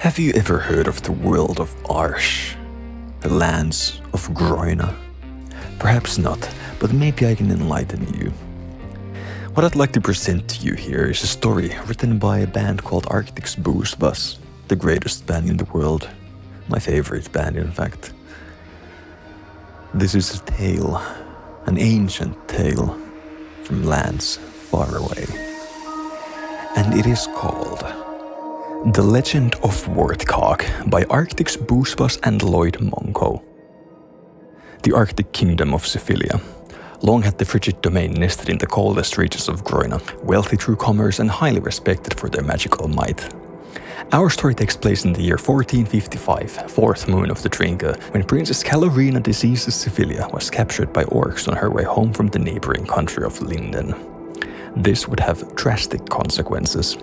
Have you ever heard of the world of Arsch? The lands of Groina? Perhaps not, but maybe I can enlighten you. What I'd like to present to you here is a story written by a band called Arctic's Booze Bus, the greatest band in the world. My favorite band, in fact. This is a tale, an ancient tale from lands far away. And it is called The Legend of Wartcock by Arctic's Booze Bus and Lloyd Monko. The Arctic Kingdom of Syphilia long had the frigid domain nested in the coldest reaches of Groina, wealthy through commerce and highly respected for their magical might. Our story takes place in the year 1455, fourth moon of the Trinka, when Princess Calorina Diseasus Syphilia was captured by orcs on her way home from the neighboring country of Linden. This would have drastic consequences.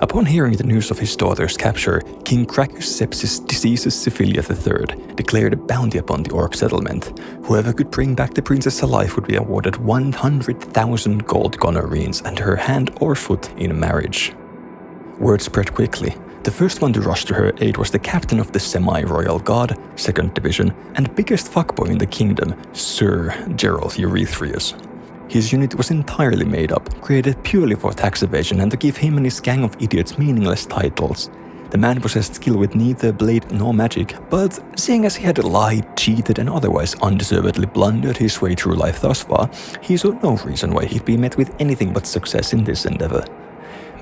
Upon hearing the news of his daughter's capture, King Krakus Sepsis Diseasus Syphilia III declared a bounty upon the orc settlement. Whoever could bring back the princess alive would be awarded 100,000 gold gonorrheans and her hand or foot in marriage. Word spread quickly. The first one to rush to her aid was the captain of the semi-royal guard, 2nd Division, and biggest fuckboy in the kingdom, Sir Gerolf Urethreus. His unit was entirely made up, created purely for tax evasion and to give him and his gang of idiots meaningless titles. The man possessed skill with neither blade nor magic, but seeing as he had lied, cheated and otherwise undeservedly blundered his way through life thus far, he saw no reason why he'd be met with anything but success in this endeavor.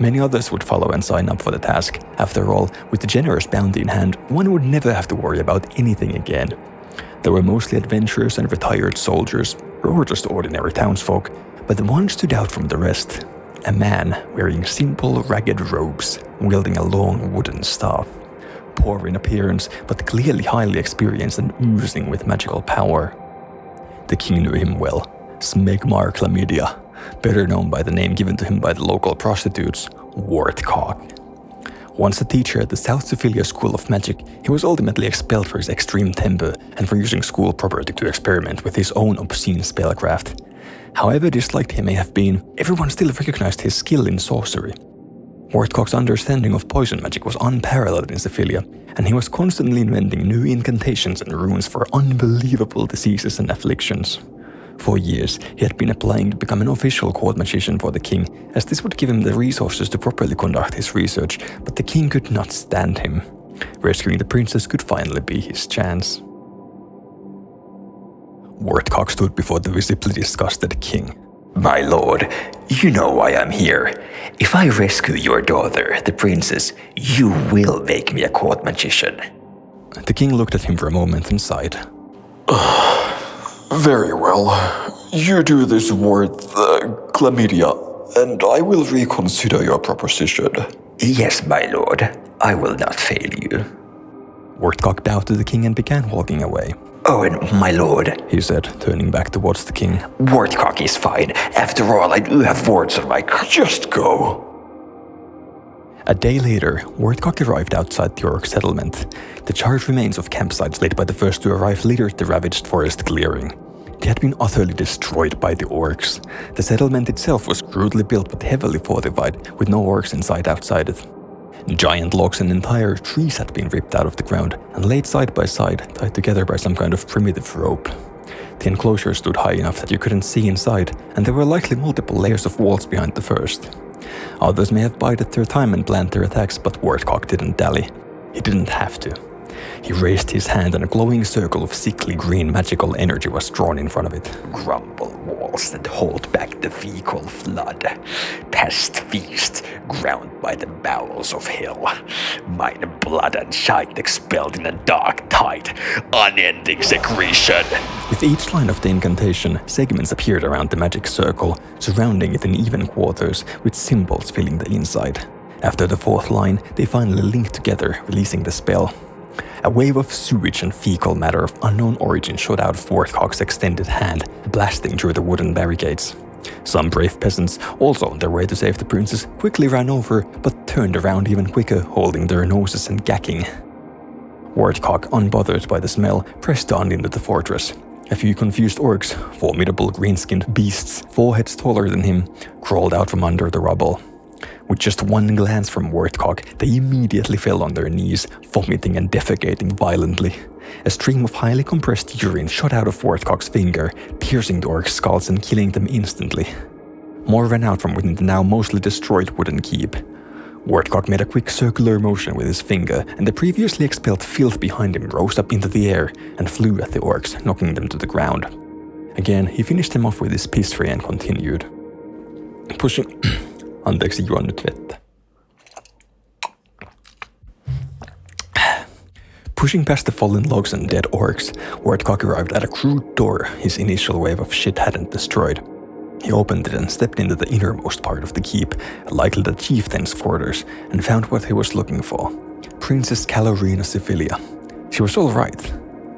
Many others would follow and sign up for the task. After all, with the generous bounty in hand, one would never have to worry about anything again. There were mostly adventurers and retired soldiers, or just ordinary townsfolk, but the one stood out from the rest. A man wearing simple, ragged robes, wielding a long wooden staff. Poor in appearance, but clearly highly experienced and oozing with magical power. The king knew him well, Smegmar Chlamydia, better known by the name given to him by the local prostitutes, Wartcock. Once a teacher at the South Syphilia School of Magic, he was ultimately expelled for his extreme temper and for using school property to experiment with his own obscene spellcraft. However disliked he may have been, everyone still recognized his skill in sorcery. Wartcock's understanding of poison magic was unparalleled in Syphilia, and he was constantly inventing new incantations and runes for unbelievable diseases and afflictions. For years, he had been applying to become an official court magician for the king, as this would give him the resources to properly conduct his research, but the king could not stand him. Rescuing the princess could finally be his chance. Wartcock stood before the visibly disgusted king. My lord, you know why I'm here. If I rescue your daughter, the princess, you will make me a court magician. The king looked at him for a moment and sighed. Very well. You do this worth chlamydia, and I will reconsider your proposition. Yes, my lord. I will not fail you. Wartcock bowed to the king and began walking away. Oh, and my lord, he said, turning back towards the king. Wartcock is fine. After all, I do have wards on my... Just go. A day later, Wartcock arrived outside the orc settlement. The charred remains of campsites laid by the first to arrive littered the ravaged forest clearing. They had been utterly destroyed by the orcs. The settlement itself was crudely built but heavily fortified, with no orcs in sight outside it. Giant logs and entire trees had been ripped out of the ground and laid side by side, tied together by some kind of primitive rope. The enclosure stood high enough that you couldn't see inside, and there were likely multiple layers of walls behind the first. Others may have bided their time and planned their attacks, but Wartcock didn't dally. He didn't have to. He raised his hand and a glowing circle of sickly green magical energy was drawn in front of it. Grumble walls that hold back the fecal flood. Pest feast, ground by the bowels of hell. Mine blood and shite expelled in a dark tide. Unending secretion. With each line of the incantation, segments appeared around the magic circle, surrounding it in even quarters, with symbols filling the inside. After the fourth line, they finally linked together, releasing the spell. A wave of sewage and fecal matter of unknown origin shot out of Wartcock's extended hand, blasting through the wooden barricades. Some brave peasants, also on their way to save the princess, quickly ran over, but turned around even quicker, holding their noses and gacking. Wartcock, unbothered by the smell, pressed on into the fortress. A few confused orcs, formidable green-skinned beasts, 4 heads taller than him, crawled out from under the rubble. With just one glance from Wartcock, they immediately fell on their knees, vomiting and defecating violently. A stream of highly compressed urine shot out of Wartcock's finger, piercing the orcs' skulls and killing them instantly. More ran out from within the now mostly destroyed wooden keep. Wartcock made a quick circular motion with his finger, and the previously expelled filth behind him rose up into the air and flew at the orcs, knocking them to the ground. Again, he finished them off with his piss ray and continued. Pushing... Anteeksi, juon nyt vettä. Pushing past the fallen logs and dead orcs, Wartcock arrived at a crude door his initial wave of shit hadn't destroyed. He opened it and stepped into the innermost part of the keep, likely the chieftain's quarters, and found what he was looking for. Princess Calorina Syphilia. She was all right.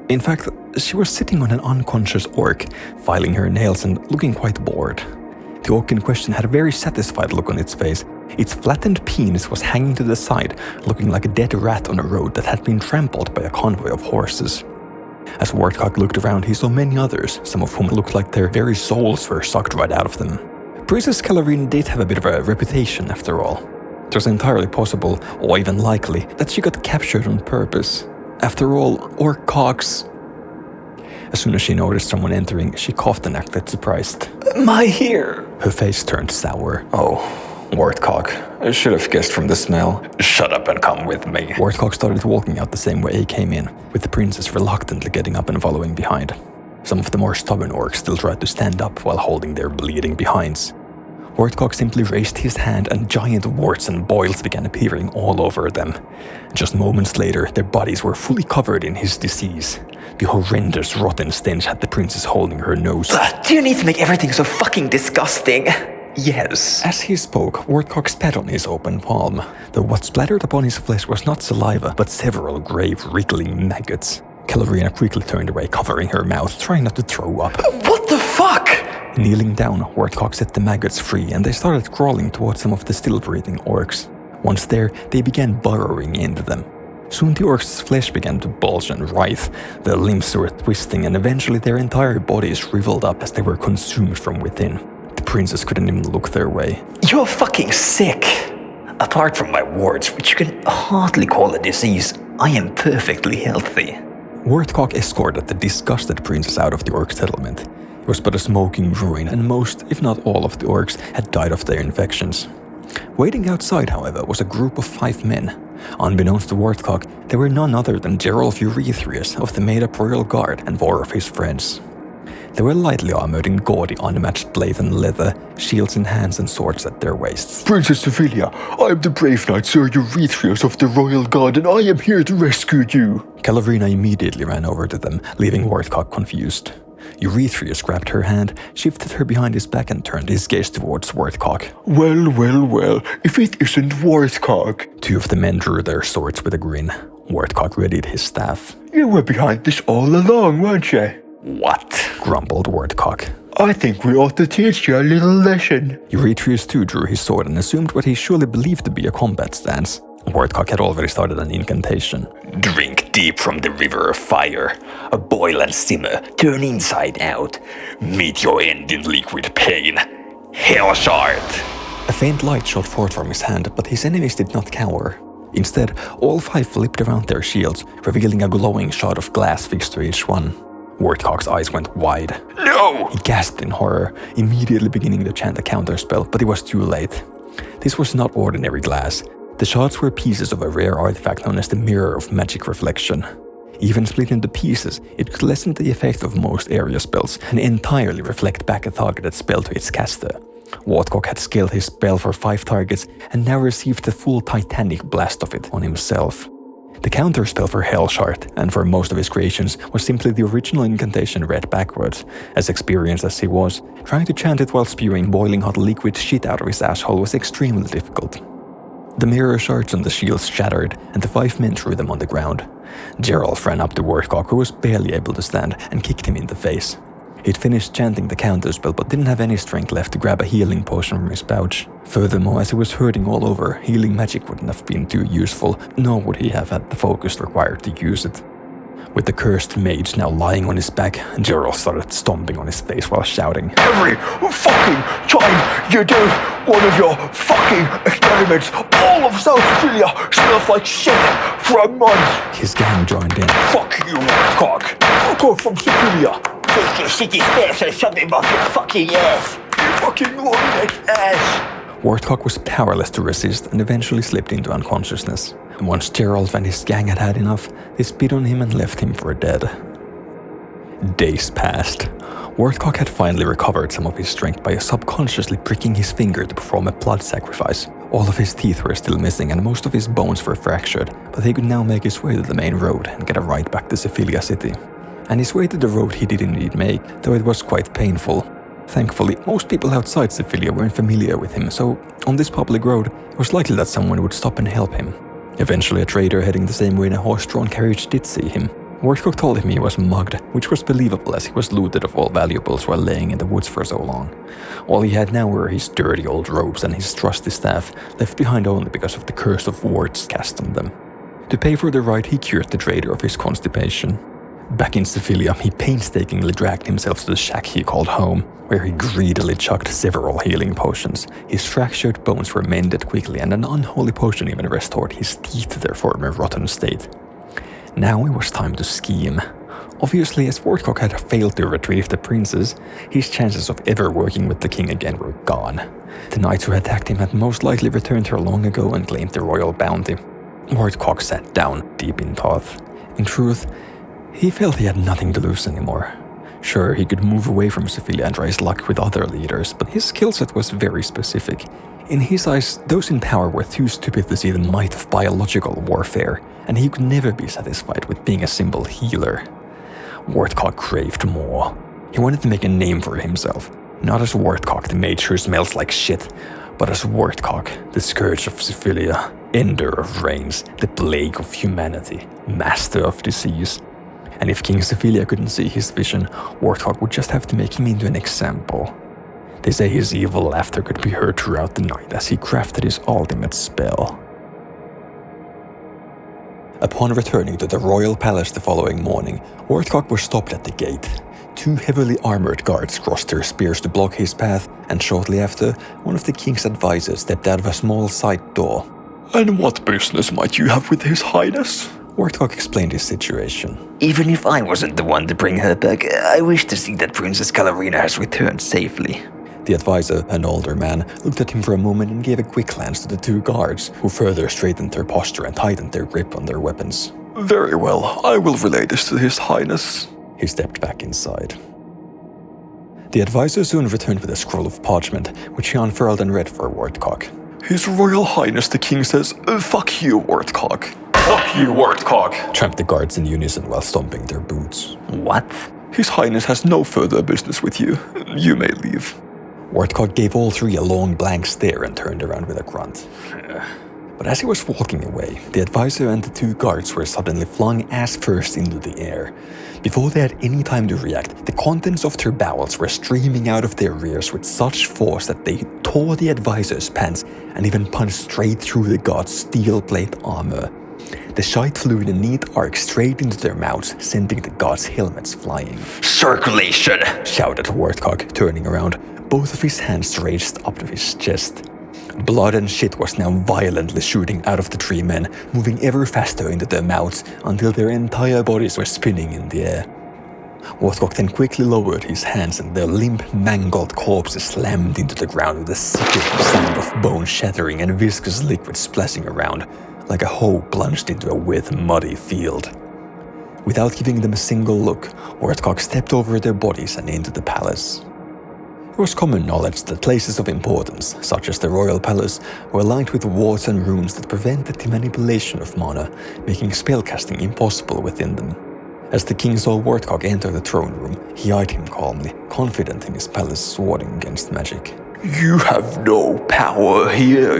In fact, she was sitting on an unconscious orc, filing her nails and looking quite bored. The orc in question had a very satisfied look on its face. Its flattened penis was hanging to the side, looking like a dead rat on a road that had been trampled by a convoy of horses. As Wartcock looked around, he saw many others, some of whom looked like their very souls were sucked right out of them. Princess Calorina did have a bit of a reputation, after all. It was entirely possible, or even likely, that she got captured on purpose. After all, orc cocks... As soon as she noticed someone entering, she coughed and acted surprised. My here! Her face turned sour. Oh, Wartcock. I should have guessed from the smell. Shut up and come with me. Wartcock started walking out the same way he came in, with the princess reluctantly getting up and following behind. Some of the more stubborn orcs still tried to stand up while holding their bleeding behinds. Wartcock simply raised his hand and giant warts and boils began appearing all over them. Just moments later, their bodies were fully covered in his disease. The horrendous rotten stench had the princess holding her nose. Do you need to make everything so fucking disgusting? Yes. As he spoke, Wartcock spat on his open palm, though what splattered upon his flesh was not saliva, but several grave, wriggling maggots. Calorina quickly turned away, covering her mouth, trying not to throw up. What the fuck? Kneeling down, Wartcock set the maggots free, and they started crawling towards some of the still-breathing orcs. Once there, they began burrowing into them. Soon the orcs' flesh began to bulge and writhe, their limbs were twisting, and eventually their entire bodies shriveled up as they were consumed from within. The princess couldn't even look their way. You're fucking sick. Apart from my warts, which you can hardly call a disease, I am perfectly healthy. Wartcock escorted the disgusted princess out of the orc settlement. It was but a smoking ruin, and most, if not all, of the orcs had died of their infections. Waiting outside, however, was a group of 5 men. Unbeknownst to Wartcock, they were none other than Gerolf Urethreus of the made-up royal guard and 4 of his friends. They were lightly armored in gaudy, unmatched plate and leather, shields in hands and swords at their waists. Princess Syphilia, I am the brave knight Sir Urethreus of the royal guard, and I am here to rescue you. Calorina immediately ran over to them, leaving Wartcock confused. Urethreus grabbed her hand, shifted her behind his back and turned his gaze towards Wartcock. Well, if it isn't Wartcock. 2 of the men drew their swords with a grin. Wartcock readied his staff. You were behind this all along, weren't you? What? Grumbled Wartcock. I think we ought to teach you a little lesson. Urethreus too drew his sword and assumed what he surely believed to be a combat stance. Wartcock had already started an incantation. Drink deep from the river of fire. Boil and simmer. Turn inside out. Meet your end in liquid pain. Hell shard! A faint light shot forth from his hand, but his enemies did not cower. Instead, all 5 flipped around their shields, revealing a glowing shard of glass fixed to each one. Wartcock's eyes went wide. No! He gasped in horror, immediately beginning to chant a counterspell, but it was too late. This was not ordinary glass. The shards were pieces of a rare artifact known as the Mirror of Magic Reflection. Even split into pieces, it could lessen the effect of most area spells and entirely reflect back a targeted spell to its caster. Wartcock had scaled his spell for 5 targets and now received the full titanic blast of it on himself. The counterspell for Hellshard, and for most of his creations, was simply the original incantation read backwards. As experienced as he was, trying to chant it while spewing boiling hot liquid shit out of his asshole was extremely difficult. The mirror shards on the shields shattered, and the 5 men threw them on the ground. Gerolf ran up to Wartcock, who was barely able to stand, and kicked him in the face. He'd finished chanting the counterspell, but didn't have any strength left to grab a healing potion from his pouch. Furthermore, as he was hurting all over, healing magic wouldn't have been too useful, nor would he have had the focus required to use it. With the cursed mage now lying on his back, Gerolf started stomping on his face while shouting, Every fucking time you do one of your fucking experiments, all of South Syphilia smells like shit for a month. His gang joined in. Fuck you, Wartcock. Fuck off from Syphilia. This city smells like something off your fucking ass. You fucking long-necked ass. Wartcock was powerless to resist and eventually slipped into unconsciousness. And once Gerolf and his gang had had enough, they spit on him and left him for dead. Days passed. Wartcock had finally recovered some of his strength by subconsciously pricking his finger to perform a blood sacrifice. All of his teeth were still missing and most of his bones were fractured, but he could now make his way to the main road and get a ride back to Syphilia city. And his way to the road he did indeed make, though it was quite painful. Thankfully, most people outside Syphilia weren't familiar with him, so on this public road, it was likely that someone would stop and help him. Eventually, a trader heading the same way in a horse-drawn carriage did see him. Wartcock told him he was mugged, which was believable as he was looted of all valuables while laying in the woods for so long. All he had now were his dirty old robes and his trusty staff, left behind only because of the curse of warts cast on them. To pay for the ride, he cured the trader of his constipation. Back in Syphilia, he painstakingly dragged himself to the shack he called home, where he greedily chugged several healing potions. His fractured bones were mended quickly, and an unholy potion even restored his teeth to their former rotten state. Now it was time to scheme. Obviously, as Wartcock had failed to retrieve the princess, his chances of ever working with the king again were gone. The knights who attacked him had most likely returned here long ago and claimed the royal bounty. Wartcock sat down, deep in thought. In truth, he felt he had nothing to lose anymore. Sure, he could move away from Syphilia and try his luck with other leaders, but his skill set was very specific. In his eyes, those in power were too stupid to see the might of biological warfare, and he could never be satisfied with being a simple healer. Wartcock craved more. He wanted to make a name for himself, not as Wartcock, the mage who smells like shit, but as Wartcock, the scourge of Syphilia, ender of rains, the plague of humanity, master of disease. And if King Syphilia couldn't see his vision, Wartcock would just have to make him into an example. They say his evil laughter could be heard throughout the night as he crafted his ultimate spell. Upon returning to the royal palace the following morning, Wartcock was stopped at the gate. Two heavily armored guards crossed their spears to block his path, and shortly after, one of the king's advisors stepped out of a small side door. And what business might you have with His Highness? Wartcock explained his situation. Even if I wasn't the one to bring her back, I wish to see that Princess Calorina has returned safely. The advisor, an older man, looked at him for a moment and gave a quick glance to the two guards, who further straightened their posture and tightened their grip on their weapons. Very well, I will relay this to His Highness. He stepped back inside. The advisor soon returned with a scroll of parchment, which he unfurled and read for Wartcock. His Royal Highness the King says, fuck you, Wartcock. Fuck you, Wartcock, tramped the guards in unison while stomping their boots. What? His Highness has no further business with you. You may leave. Wartcock gave all three a long blank stare and turned around with a grunt. But as he was walking away, the advisor and the two guards were suddenly flung ass first into the air. Before they had any time to react, the contents of their bowels were streaming out of their rears with such force that they tore the advisor's pants and even punched straight through the god's steel plate armor. The shite flew in a neat arc straight into their mouths, sending the gods' helmets flying. Circulation! Shouted Wartcock, turning around. Both of his hands raised up to his chest. Blood and shit was now violently shooting out of the three men, moving ever faster into their mouths until their entire bodies were spinning in the air. Wartcock then quickly lowered his hands and their limp, mangled corpses slammed into the ground with a sickening sound of bone shattering and viscous liquid splashing around, like a hoe plunged into a wet, muddy field. Without giving them a single look, Wartcock stepped over their bodies and into the palace. It was common knowledge that places of importance, such as the royal palace, were lined with wards and runes that prevented the manipulation of mana, making spellcasting impossible within them. As the king saw Wartcock enter the throne room, he eyed him calmly, confident in his palace warding against magic. You have no power here,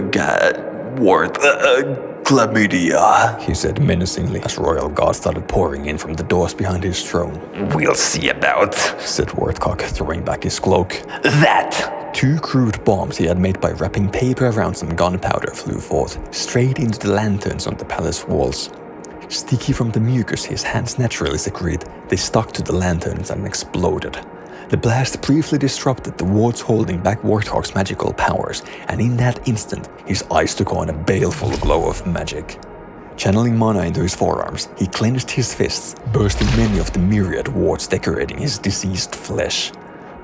Chlamydia, he said menacingly as royal guards started pouring in from the doors behind his throne. We'll see about, said Wartcock, throwing back his cloak. that! Two crude bombs he had made by wrapping paper around some gunpowder flew forth, straight into the lanterns on the palace walls. Sticky from the mucus his hands naturally secrete, they stuck to the lanterns and exploded. The blast briefly disrupted the wards holding back Wartcock's magical powers, and in that instant, his eyes took on a baleful glow of magic. Channeling mana into his forearms, he clenched his fists, bursting many of the myriad wards decorating his diseased flesh.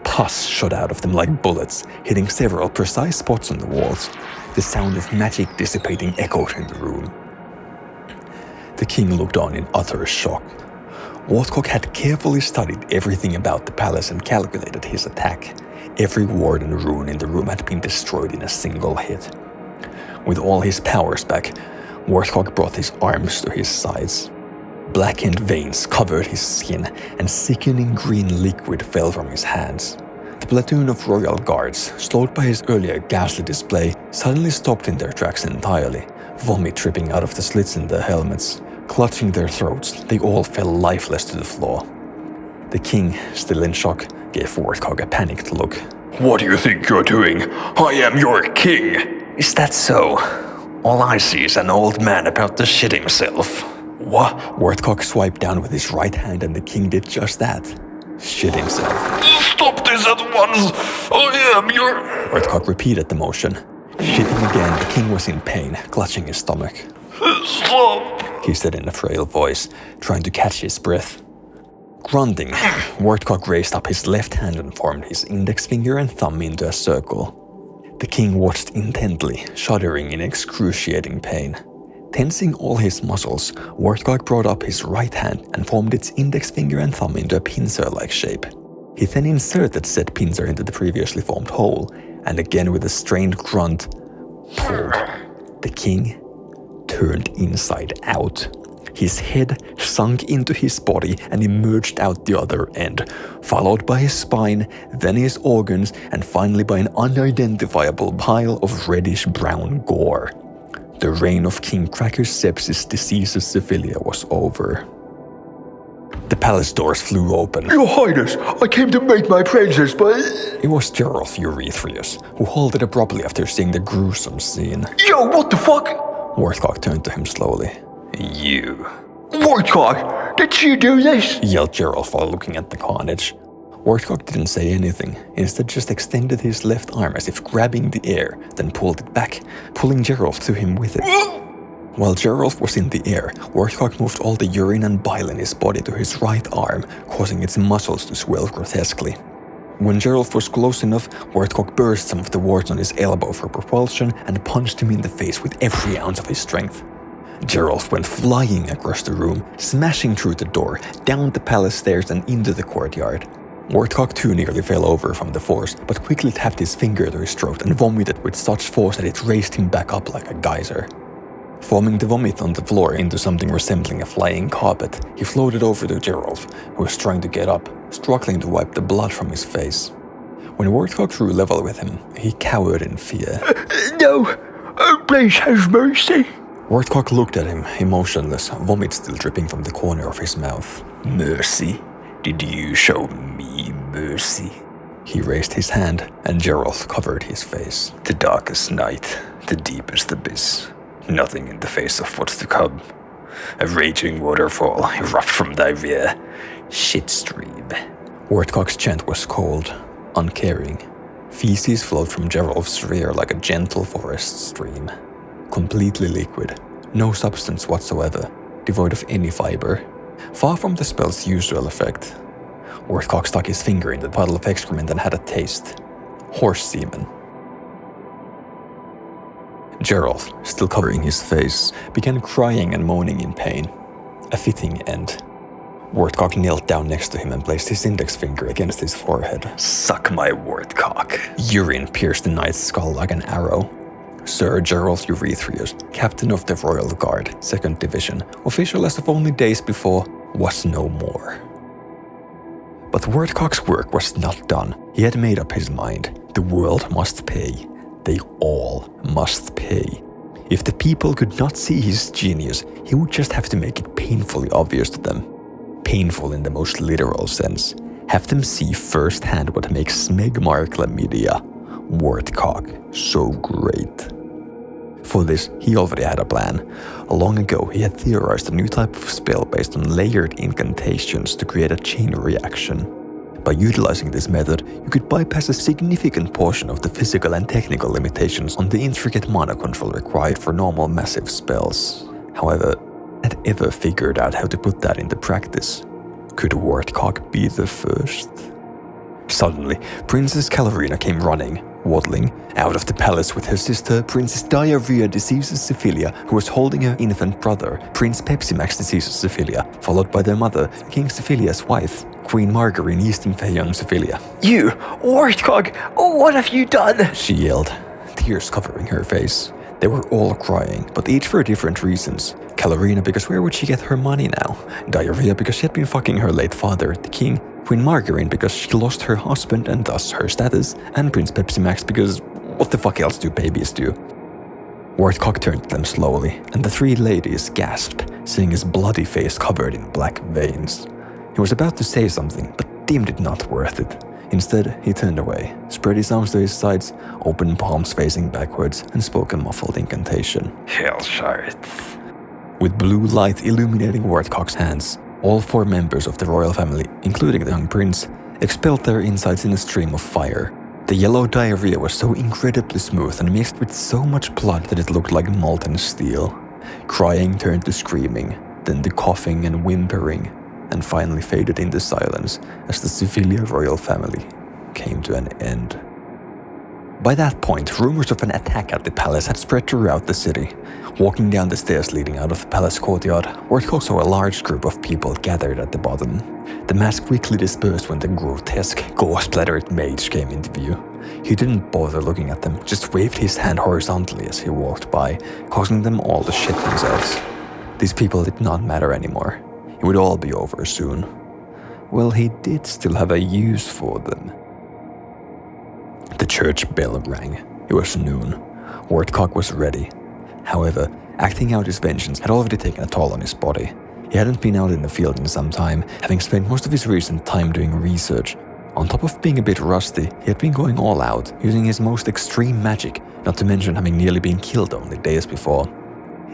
Pus shot out of them like bullets, hitting several precise spots on the walls. The sound of magic dissipating echoed in the room. The king looked on in utter shock. Wartcock had carefully studied everything about the palace and calculated his attack. Every ward and rune in the room had been destroyed in a single hit. With all his powers back, Wartcock brought his arms to his sides. Blackened veins covered his skin, and sickening green liquid fell from his hands. The platoon of royal guards, slowed by his earlier ghastly display, suddenly stopped in their tracks entirely, vomit dripping out of the slits in their helmets. Clutching their throats, they all fell lifeless to the floor. The king, still in shock, gave Wartcock a panicked look. What do you think you're doing? I am your king! Is that so? All I see is an old man about to shit himself. What? Wartcock swiped down with his right hand and the king did just that. Shit himself. Stop this at once! I am your... Wartcock repeated the motion. Shitting again, the king was in pain, clutching his stomach. Stop! He said in a frail voice, trying to catch his breath. Grunting, Wartcock raised up his left hand and formed his index finger and thumb into a circle. The king watched intently, shuddering in excruciating pain. Tensing all his muscles, Wartcock brought up his right hand and formed its index finger and thumb into a pincer-like shape. He then inserted said pincer into the previously formed hole, and again with a strained grunt, pulled. The king turned inside out. His head sunk into his body and emerged out the other end, followed by his spine, then his organs, and finally by an unidentifiable pile of reddish-brown gore. The reign of King Krakus Sepsis Diseasus Syphilia was over. The palace doors flew open. Your Highness, I came to make my praises, but... It was Gerolf Urethreus, who halted abruptly after seeing the gruesome scene. Yo, what the fuck? Wartcock turned to him slowly. You. Wartcock, did you do this? Yelled Gerolf while looking at the carnage. Wartcock didn't say anything, instead just extended his left arm as if grabbing the air, then pulled it back, pulling Gerolf to him with it. While Gerolf was in the air, Wartcock moved all the urine and bile in his body to his right arm, causing its muscles to swell grotesquely. When Gerolf was close enough, Wartcock burst some of the wards on his elbow for propulsion and punched him in the face with every ounce of his strength. Gerolf went flying across the room, smashing through the door, down the palace stairs and into the courtyard. Wartcock too nearly fell over from the force, but quickly tapped his finger to his throat and vomited with such force that it raised him back up like a geyser. Forming the vomit on the floor into something resembling a flying carpet, he floated over to Gerolf, who was trying to get up, struggling to wipe the blood from his face. When Wartcock drew level with him, he cowered in fear. No! Oh, please have mercy! Wartcock looked at him, emotionless, vomit still dripping from the corner of his mouth. Mercy? Did you show me mercy? He raised his hand, and Gerolf covered his face. The darkest night, the deepest abyss. Nothing in the face of what's to come. A raging waterfall erupt from thy rear. Shit stream. Wartcock's chant was cold, uncaring. Feces flowed from Gerolf's rear like a gentle forest stream. Completely liquid, no substance whatsoever, devoid of any fiber. Far from the spell's usual effect. Wartcock stuck his finger in the puddle of excrement and had a taste. Horse semen. Gerolf, still covering his face, began crying and moaning in pain. A fitting end. Wartcock knelt down next to him and placed his index finger against his forehead. Suck my Wartcock. Urine pierced the knight's skull like an arrow. Sir Gerolf Urethreus, captain of the Royal Guard, 2nd Division, official as of only days before, was no more. But Wartcock's work was not done. He had made up his mind. The world must pay. They all must pay. If the people could not see his genius, he would just have to make it painfully obvious to them. Painful in the most literal sense. Have them see firsthand what makes Smegmar Chlamydia, Wartcock, so great. For this, he already had a plan. Long ago, he had theorized a new type of spell based on layered incantations to create a chain reaction. By utilizing this method, you could bypass a significant portion of the physical and technical limitations on the intricate mana control required for normal massive spells. However, had ever figured out how to put that into practice. Could Wartcock be the first? Suddenly, Princess Calorina came running, waddling, out of the palace with her sister, Princess Diarrhea Diseasus Syphilia, who was holding her infant brother, Prince Pepsimax Diseasus Syphilia, followed by their mother, King Syphilia's wife, Queen Margarine Eastonfeyong Syphilia. You, Wartcock, what have you done? She yelled, tears covering her face. They were all crying, but each for different reasons. Calorina because where would she get her money now? Diarrhea because she had been fucking her late father, the king. Queen Margarine because she lost her husband and thus her status. And Prince Pepsimax because what the fuck else do babies do? Wartcock turned to them slowly, and the three ladies gasped, seeing his bloody face covered in black veins. He was about to say something, but deemed it not worth it. Instead, he turned away, spread his arms to his sides, open palms facing backwards, and spoke a muffled incantation. Hellshire. With blue light illuminating Wartcock's hands, all four members of the royal family, including the young prince, expelled their insides in a stream of fire. The yellow diarrhea was so incredibly smooth and mixed with so much blood that it looked like molten steel. Crying turned to screaming, then to coughing and whimpering, and finally faded into silence as the Syphilia royal family came to an end. By that point, rumors of an attack at the palace had spread throughout the city. Walking down the stairs leading out of the palace courtyard, Wartcock saw a large group of people gathered at the bottom. The mass quickly dispersed when the grotesque, gore-splattered mage came into view. He didn't bother looking at them, just waved his hand horizontally as he walked by, causing them all to shit themselves. These people did not matter anymore. It would all be over soon. Well, he did still have a use for them. The church bell rang. It was noon. Wartcock was ready. However, acting out his vengeance had already taken a toll on his body. He hadn't been out in the field in some time, having spent most of his recent time doing research. On top of being a bit rusty, he had been going all out, using his most extreme magic, not to mention having nearly been killed only days before.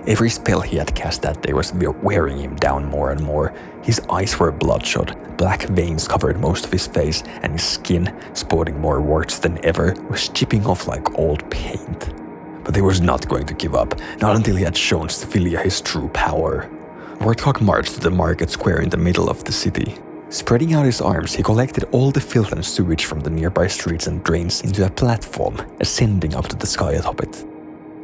Every spell he had cast that day was wearing him down more and more. His eyes were bloodshot, black veins covered most of his face, and his skin, sporting more warts than ever, was chipping off like old paint. But he was not going to give up, not until he had shown Syphilia his true power. Wartcock marched to the market square in the middle of the city. Spreading out his arms, he collected all the filth and sewage from the nearby streets and drains into a platform, ascending up to the sky atop it.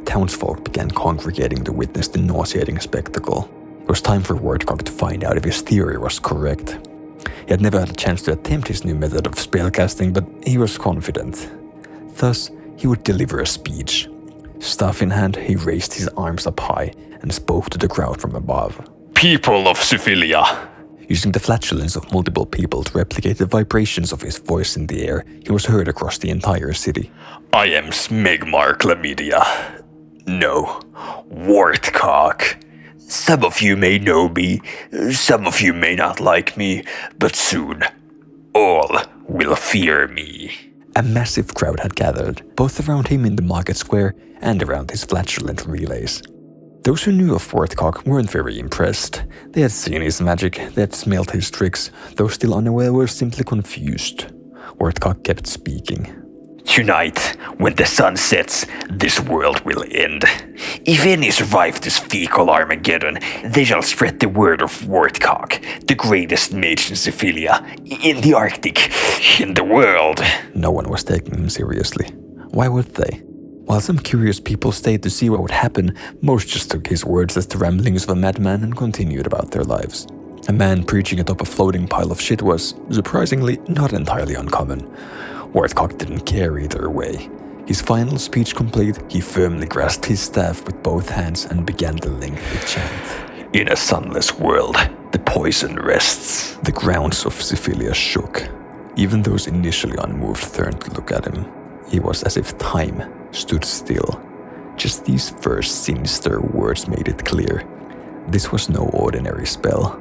Townsfolk began congregating to witness the nauseating spectacle. It was time for Wartcock to find out if his theory was correct. He had never had a chance to attempt his new method of spellcasting, but he was confident. Thus, he would deliver a speech. Staff in hand, he raised his arms up high and spoke to the crowd from above. People of Syphilia! Using the flatulence of multiple people to replicate the vibrations of his voice in the air, he was heard across the entire city. I am Smegmar Chlamydia. No, Wartcock. Some of you may know me, some of you may not like me, but soon, all will fear me. A massive crowd had gathered, both around him in the market square and around his flatulent relays. Those who knew of Wartcock weren't very impressed. They had seen his magic, they had smelt his tricks. Those still unaware were simply confused. Wartcock kept speaking. Tonight, when the sun sets, this world will end. If any survive this fecal Armageddon, they shall spread the word of Wartcock, the greatest mage in Syphilia, in the Arctic, in the world. No one was taking him seriously. Why would they? While some curious people stayed to see what would happen, most just took his words as the ramblings of a madman and continued about their lives. A man preaching atop a floating pile of shit was, surprisingly, not entirely uncommon. Wartcock didn't care either way. His final speech complete, he firmly grasped his staff with both hands and began the lengthy chant. In a sunless world, the poison rests. The grounds of Syphilia shook. Even those initially unmoved turned to look at him. It was as if time stood still. Just these first sinister words made it clear. This was no ordinary spell.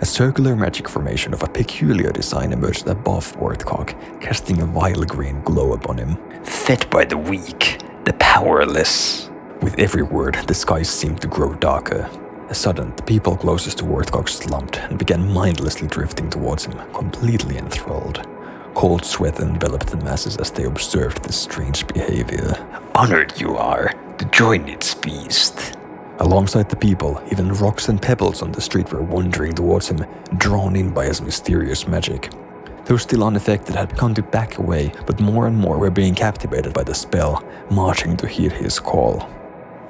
A circular magic formation of a peculiar design emerged above Wartcock, casting a vile green glow upon him. Fed by the weak, the powerless. With every word, the skies seemed to grow darker. A sudden, the people closest to Wartcock slumped and began mindlessly drifting towards him, completely enthralled. Cold sweat enveloped the masses as they observed this strange behavior. Honored you are to join its feast. Alongside the people, even rocks and pebbles on the street were wandering towards him, drawn in by his mysterious magic. Those still unaffected had begun to back away, but more and more were being captivated by the spell, marching to heed his call.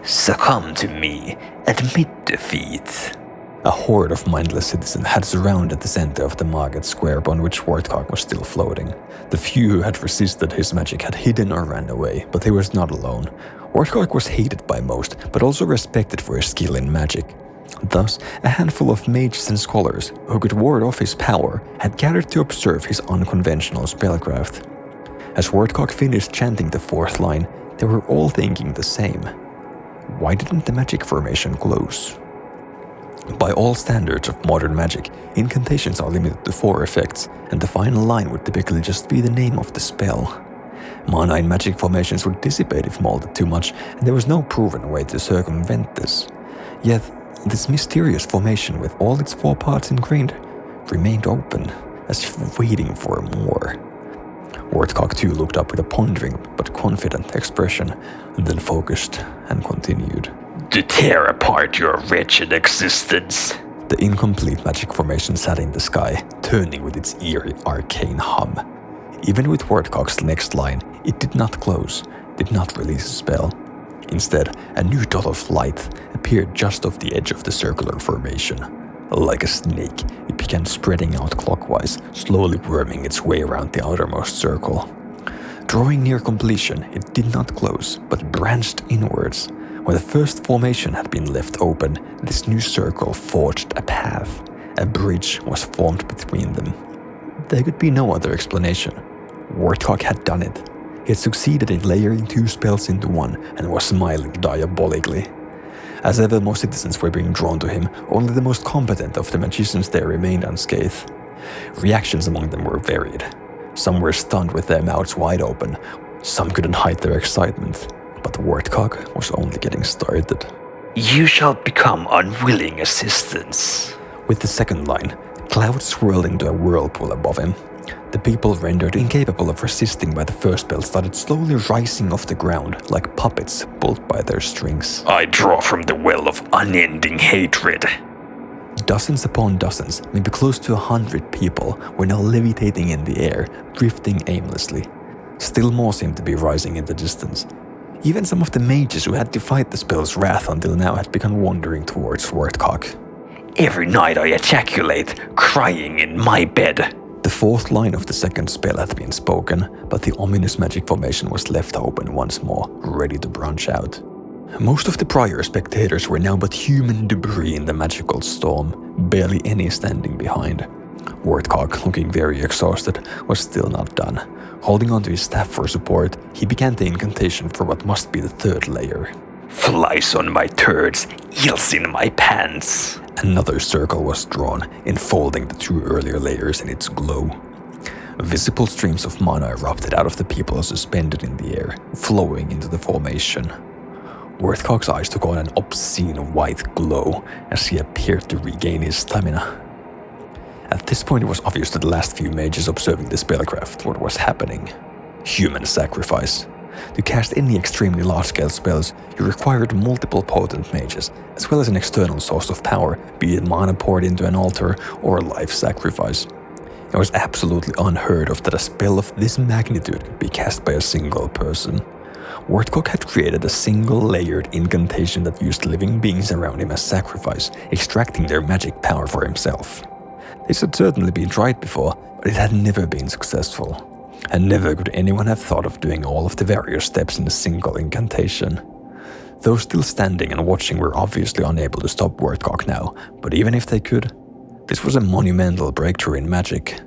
Succumb to me, admit defeat. A horde of mindless citizens had surrounded the center of the market square upon which Wartcock was still floating. The few who had resisted his magic had hidden or ran away, but he was not alone. Wartcock was hated by most, but also respected for his skill in magic. Thus, a handful of mages and scholars who could ward off his power had gathered to observe his unconventional spellcraft. As Wartcock finished chanting the fourth line, they were all thinking the same. Why didn't the magic formation close? By all standards of modern magic, incantations are limited to 4 effects, and the final line would typically just be the name of the spell. Mana in magic formations would dissipate if molded too much, and there was no proven way to circumvent this. Yet, this mysterious formation with all its 4 parts ingrained remained open, as if waiting for more. Wartcock too looked up with a pondering but confident expression, then focused and continued. To tear apart your wretched existence. The incomplete magic formation sat in the sky, turning with its eerie arcane hum. Even with Wartcock's next line, it did not close, did not release a spell. Instead, a new dot of light appeared just off the edge of the circular formation. Like a snake, it began spreading out clockwise, slowly worming its way around the outermost circle. Drawing near completion, it did not close, but branched inwards. When the first formation had been left open, this new circle forged a path. A bridge was formed between them. There could be no other explanation. Wartcock had done it. He had succeeded in layering 2 spells into one and was smiling diabolically. As ever, more citizens were being drawn to him, only the most competent of the magicians there remained unscathed. Reactions among them were varied. Some were stunned with their mouths wide open, some couldn't hide their excitement, but Wartcock was only getting started. You shall become unwilling assistants. With the second line, clouds swirled into a whirlpool above him. The people rendered incapable of resisting by the first spell started slowly rising off the ground like puppets pulled by their strings. I draw from the well of unending hatred. Dozens upon dozens, maybe close to 100 people, were now levitating in the air, drifting aimlessly. Still more seemed to be rising in the distance. Even some of the mages who had defied the spell's wrath until now had begun wandering towards Wartcock. Every night I ejaculate, crying in my bed. The fourth line of the second spell had been spoken, but the ominous magic formation was left open once more, ready to branch out. Most of the prior spectators were now but human debris in the magical storm, barely any standing behind. Wartcock, looking very exhausted, was still not done. Holding onto his staff for support, he began the incantation for what must be the third layer. Flies on my turds, eels in my pants. Another circle was drawn, enfolding the 2 earlier layers in its glow. Visible streams of mana erupted out of the people suspended in the air, flowing into the formation. Wartcock's eyes took on an obscene white glow as he appeared to regain his stamina. At this point, it was obvious to the last few mages observing the spellcraft what was happening. Human sacrifice. To cast any extremely large-scale spells, you required multiple potent mages, as well as an external source of power, be it mana poured into an altar or life sacrifice. It was absolutely unheard of that a spell of this magnitude could be cast by a single person. Wartcock had created a single layered incantation that used living beings around him as sacrifice, extracting their magic power for himself. This had certainly been tried before, but it had never been successful. And never could anyone have thought of doing all of the various steps in a single incantation. Those still standing and watching were obviously unable to stop Wartcock now, but even if they could, this was a monumental breakthrough in magic.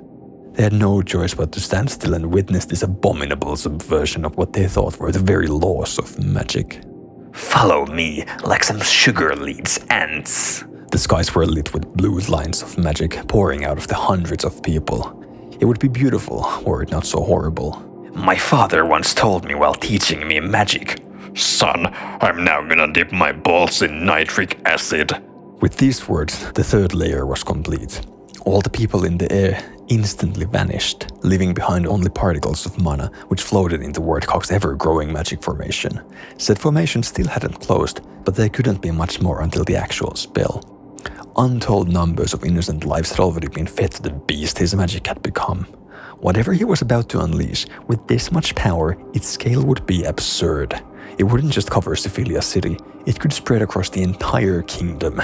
They had no choice but to stand still and witness this abominable subversion of what they thought were the very laws of magic. Follow me like some sugar leads ants. The skies were lit with blue lines of magic pouring out of the hundreds of people. It would be beautiful, were it not so horrible. My father once told me while teaching me magic, Son, I'm now gonna dip my balls in nitric acid. With these words, the third layer was complete. All the people in the air instantly vanished, leaving behind only particles of mana which floated into Wartcock's ever-growing magic formation. Said formation still hadn't closed, but there couldn't be much more until the actual spell. Untold numbers of innocent lives had already been fed to the beast his magic had become. Whatever he was about to unleash, with this much power, its scale would be absurd. It wouldn't just cover Syphilia City, it could spread across the entire kingdom.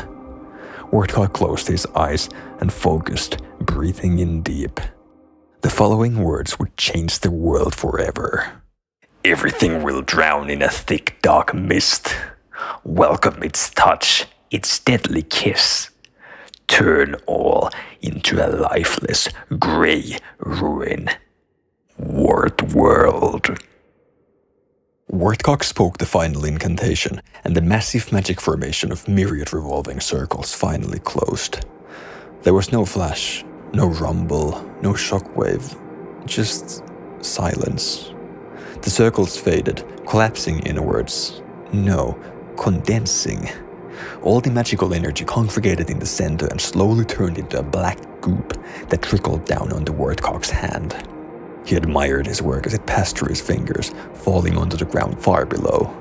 Wartcock closed his eyes and focused, breathing in deep. The following words would change the world forever. Everything will drown in a thick dark mist. Welcome its touch, its deadly kiss. Turn all into a lifeless, grey ruin. Wart world. Wartcock spoke the final incantation, and the massive magic formation of myriad revolving circles finally closed. There was no flash, no rumble, no shockwave, just silence. The circles faded, collapsing inwards. No, condensing. All the magical energy congregated in the center and slowly turned into a black goop that trickled down onto Wartcock's hand. He admired his work as it passed through his fingers, falling onto the ground far below.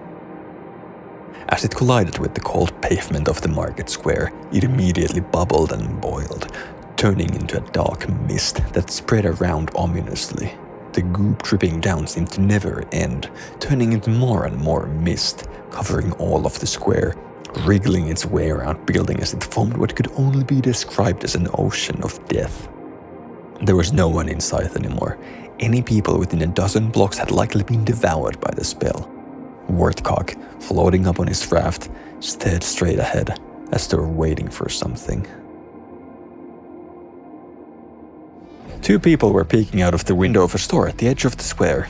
As it collided with the cold pavement of the market square, it immediately bubbled and boiled, turning into a dark mist that spread around ominously. The goop dripping down seemed to never end, turning into more and more mist, covering all of the square, wriggling its way around building as it formed what could only be described as an ocean of death. There was no one inside anymore. Any people within a dozen blocks had likely been devoured by the spell. Wartcock, floating up on his raft, stared straight ahead, as though waiting for something. Two people were peeking out of the window of a store at the edge of the square.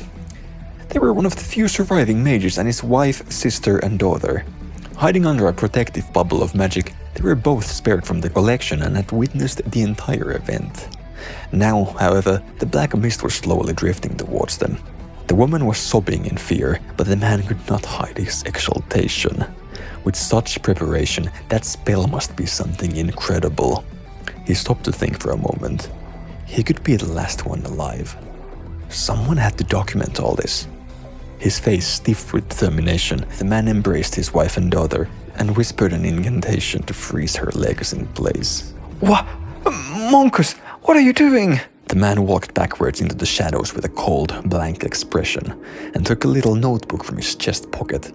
They were one of the few surviving mages and his wife, sister, and daughter. Hiding under a protective bubble of magic, they were both spared from the collection and had witnessed the entire event. Now, however, the black mist was slowly drifting towards them. The woman was sobbing in fear, but the man could not hide his exultation. With such preparation, that spell must be something incredible. He stopped to think for a moment. He could be the last one alive. Someone had to document all this. His face stiff with determination, the man embraced his wife and daughter and whispered an incantation to freeze her legs in place. What? Monkus, what are you doing? The man walked backwards into the shadows with a cold, blank expression and took a little notebook from his chest pocket.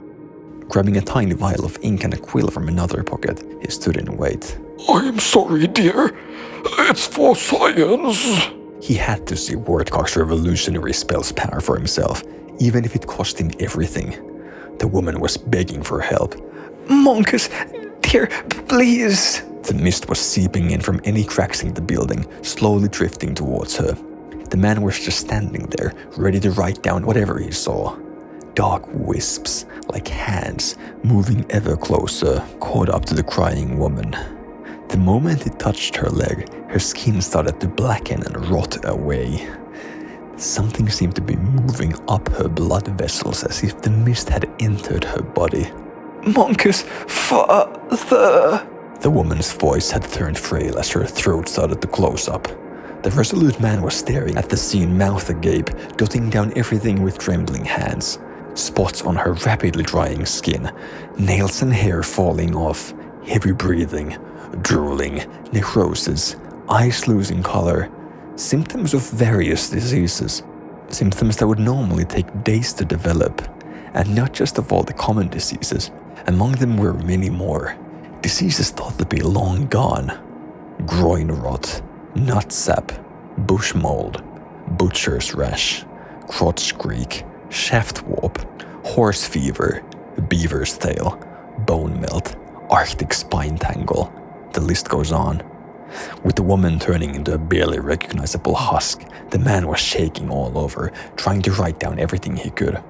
Grabbing a tiny vial of ink and a quill from another pocket, he stood in wait. I'm sorry, dear. It's for science. He had to see Wartcock's revolutionary spell's power for himself, even if it cost him everything. The woman was begging for help. Monkus, dear, please. The mist was seeping in from any cracks in the building, slowly drifting towards her. The man was just standing there, ready to write down whatever he saw. Dark wisps, like hands, moving ever closer, caught up to the crying woman. The moment it touched her leg, her skin started to blacken and rot away. Something seemed to be moving up her blood vessels as if the mist had entered her body. Monkus, father. The woman's voice had turned frail as her throat started to close up. The resolute man was staring at the scene, mouth agape, jotting down everything with trembling hands. Spots on her rapidly drying skin, nails and hair falling off, heavy breathing, drooling, necrosis, eyes losing color, symptoms of various diseases, symptoms that would normally take days to develop, and not just of all the common diseases. Among them were many more. Diseases thought to be long gone. Groin rot, nut sap, bush mold, butcher's rash, crotch creak, shaft warp, horse fever, beaver's tail, bone melt, arctic spine tangle. The list goes on. With the woman turning into a barely recognizable husk, the man was shaking all over, trying to write down everything he could.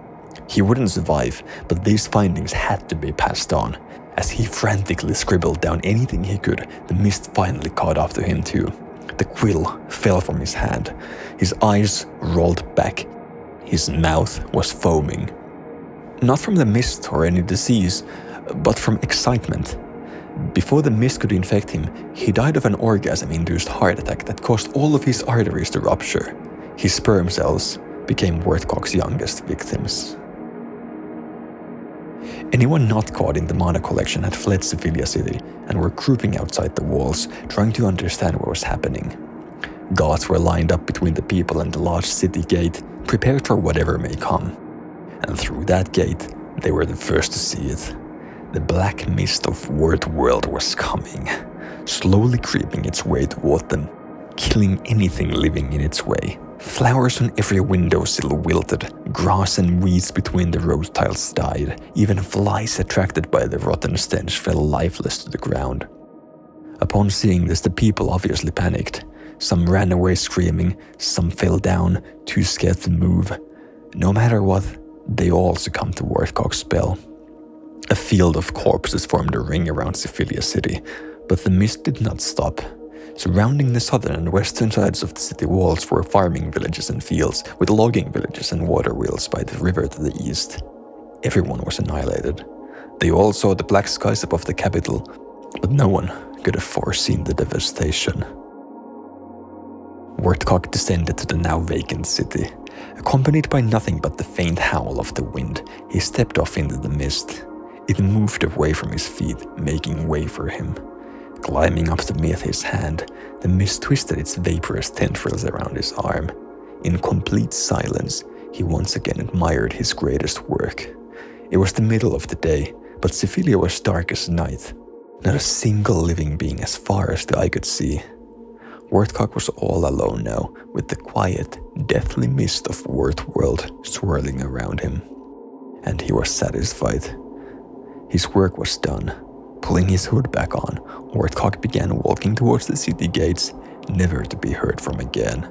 He wouldn't survive, but these findings had to be passed on. As he frantically scribbled down anything he could, the mist finally caught up to him too. The quill fell from his hand. His eyes rolled back. His mouth was foaming. Not from the mist or any disease, but from excitement. Before the mist could infect him, he died of an orgasm-induced heart attack that caused all of his arteries to rupture. His sperm cells became Wartcock's youngest victims. Anyone not caught in the mana collection had fled Syphilia City and were grouping outside the walls, trying to understand what was happening. Guards were lined up between the people and the large city gate, prepared for whatever may come. And through that gate, they were the first to see it. The black mist of World was coming, slowly creeping its way toward them, killing anything living in its way. Flowers on every windowsill wilted, grass and weeds between the road tiles died, even flies attracted by the rotten stench fell lifeless to the ground. Upon seeing this, the people obviously panicked. Some ran away screaming, some fell down, too scared to move. No matter what, they all succumbed to Wartcock's spell. A field of corpses formed a ring around Syphilia City, but the mist did not stop. Surrounding the southern and western sides of the city walls were farming villages and fields, with logging villages and water wheels by the river to the east. Everyone was annihilated. They all saw the black skies above the capital, but no one could have foreseen the devastation. Wartcock descended to the now vacant city. Accompanied by nothing but the faint howl of the wind, he stepped off into the mist. It moved away from his feet, making way for him. Climbing up to meet his hand, the mist twisted its vaporous tendrils around his arm. In complete silence, he once again admired his greatest work. It was the middle of the day, but Syphilia was dark as night. Not a single living being as far as the eye could see. Wartcock was all alone now, with the quiet, deathly mist of World swirling around him. And he was satisfied. His work was done. Pulling his hood back on, Wartcock began walking towards the city gates, never to be heard from again.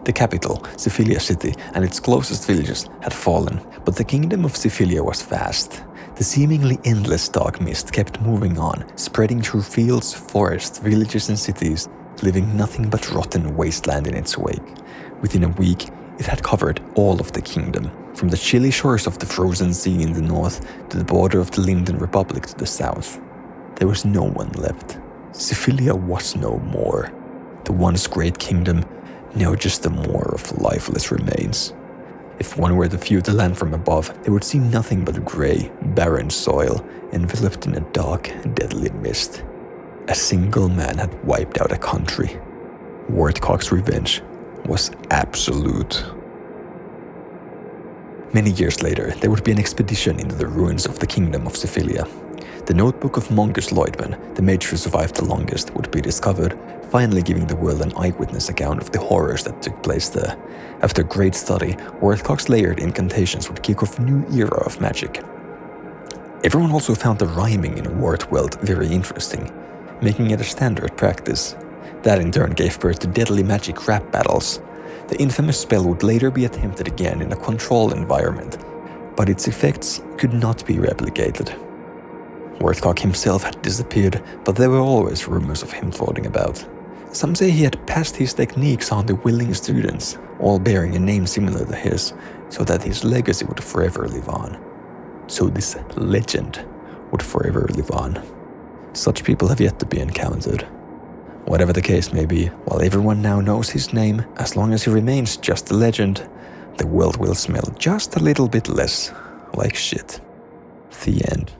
The capital, Syphilia City, and its closest villages had fallen, but the Kingdom of Syphilia was vast. The seemingly endless dark mist kept moving on, spreading through fields, forests, villages and cities, leaving nothing but rotten wasteland in its wake. Within a week, it had covered all of the kingdom, from the chilly shores of the frozen sea in the north to the border of the Linden Republic to the south. There was no one left. Syphilia was no more. The once great kingdom, now just a more of lifeless remains. If one were to view the land from above, they would see nothing but grey, barren soil, enveloped in a dark, deadly mist. A single man had wiped out a country. Wartcock's revenge was absolute. Many years later, there would be an expedition into the ruins of the Kingdom of Syphilia. The notebook of Monkus Loieudmann, the mage who survived the longest, would be discovered, finally giving the world an eyewitness account of the horrors that took place there. After great study, Wartcock's layered incantations would kick off a new era of magic. Everyone also found the rhyming in Wartworld very interesting, making it a standard practice. That in turn gave birth to deadly magic rap battles. The infamous spell would later be attempted again in a controlled environment, but its effects could not be replicated. Wartcock himself had disappeared, but there were always rumors of him floating about. Some say he had passed his techniques on to willing students, all bearing a name similar to his, so that his legacy would forever live on. So this legend would forever live on. Such people have yet to be encountered. Whatever the case may be, while everyone now knows his name, as long as he remains just a legend, the world will smell just a little bit less like shit. The end.